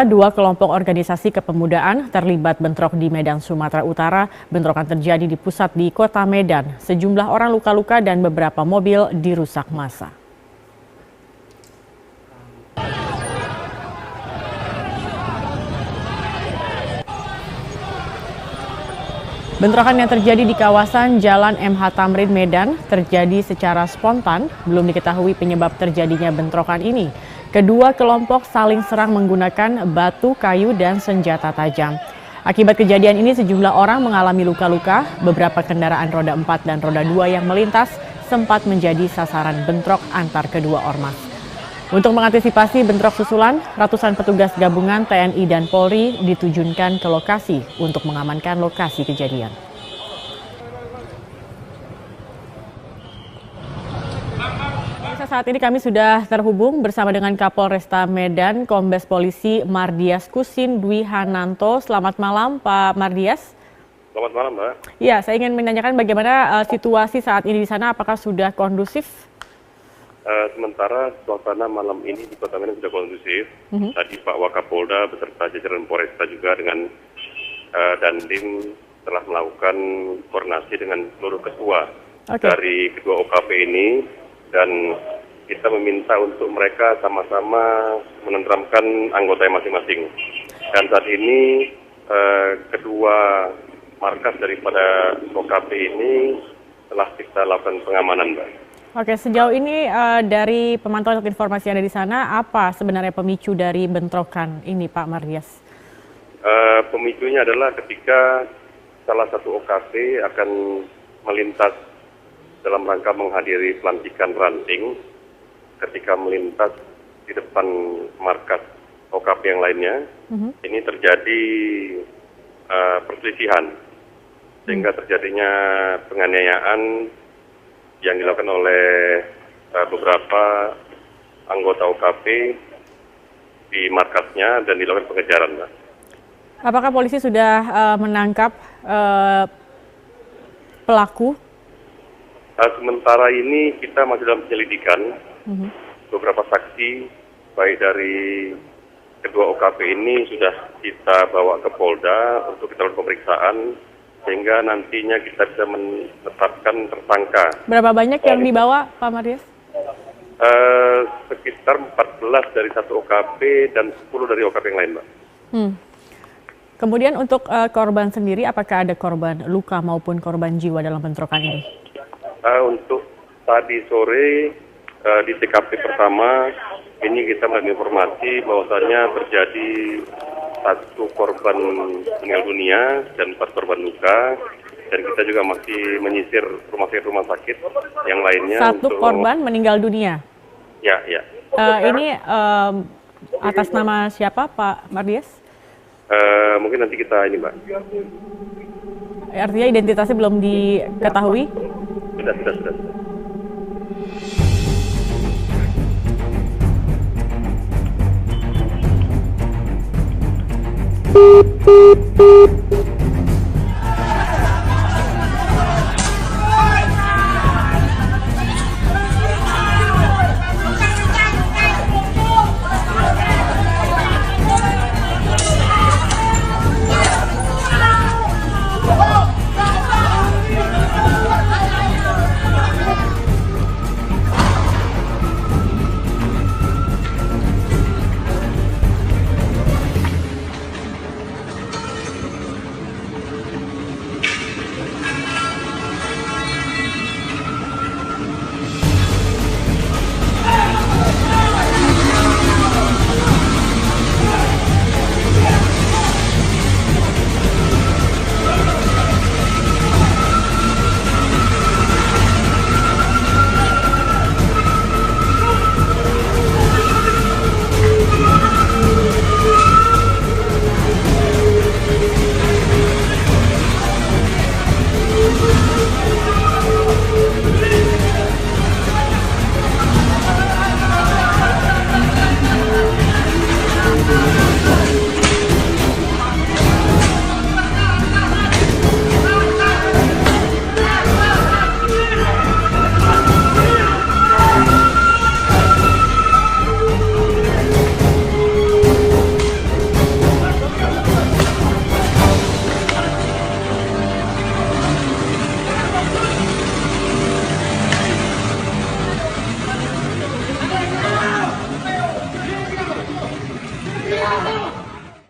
Dua kelompok organisasi kepemudaan terlibat bentrok di Medan, Sumatera Utara. Bentrokan terjadi di pusat di kota Medan. Sejumlah orang luka-luka dan beberapa mobil dirusak massa. Bentrokan yang terjadi di kawasan Jalan MH Tamrin, Medan terjadi secara spontan. Belum diketahui penyebab terjadinya bentrokan ini. Kedua kelompok saling serang menggunakan batu, kayu, dan senjata tajam. Akibat kejadian ini sejumlah orang mengalami luka-luka. Beberapa kendaraan roda 4 dan roda 2 yang melintas sempat menjadi sasaran bentrok antar kedua ormas. Untuk mengantisipasi bentrok susulan, ratusan petugas gabungan TNI dan Polri diterjunkan ke lokasi untuk mengamankan lokasi kejadian. Saat ini kami sudah terhubung bersama dengan Kapolresta Medan, Kombes Polisi Mardias Kusin Dwi Hananto. Selamat malam, Pak Mardias. Selamat malam, Mbak. Ya, saya ingin menanyakan bagaimana situasi saat ini di sana, apakah sudah kondusif? Sementara suasana malam ini di Kota Medan sudah kondusif. Tadi Pak Wakapolda beserta jajaran Polresta juga dengan Dandim telah melakukan koordinasi dengan seluruh ketua dari kedua OKP ini, dan kita meminta untuk mereka sama-sama menenteramkan anggota masing-masing. Dan saat ini kedua markas daripada OKP ini telah kita lakukan pengamanan, Mbak. Oke, sejauh ini dari pemantauan informasi yang ada di sana, apa sebenarnya pemicu dari bentrokan ini, Pak Mardias? Pemicunya adalah ketika salah satu OKP akan melintas dalam rangka menghadiri pelantikan ranting. Ketika melintas di depan markas OKP yang lainnya, ini terjadi perselisihan, sehingga terjadinya penganiayaan yang dilakukan oleh beberapa anggota OKP di markasnya dan dilakukan pengejaran, Mbak. Apakah polisi sudah menangkap pelaku? Sementara ini kita masih dalam penyelidikan. Beberapa saksi baik dari kedua OKP ini sudah kita bawa ke Polda untuk kita lakukan pemeriksaan, sehingga nantinya kita bisa menetapkan tersangka. Berapa banyak yang dibawa, Pak Mardias? Sekitar 14 dari satu OKP dan 10 dari OKP yang lain, Mbak. Kemudian untuk korban sendiri, apakah ada korban luka maupun korban jiwa dalam bentrokan ini? Untuk tadi sore di TKP pertama ini kita mendapat informasi bahwasannya terjadi satu korban meninggal dunia dan 4 korban luka, dan kita juga masih menyisir rumah sakit yang lainnya. Satu korban meninggal dunia? Ya. Ini atas nama siapa, Pak Mardias? Mungkin nanti kita ini, Mbak. Artinya identitasnya belum diketahui? Sudah.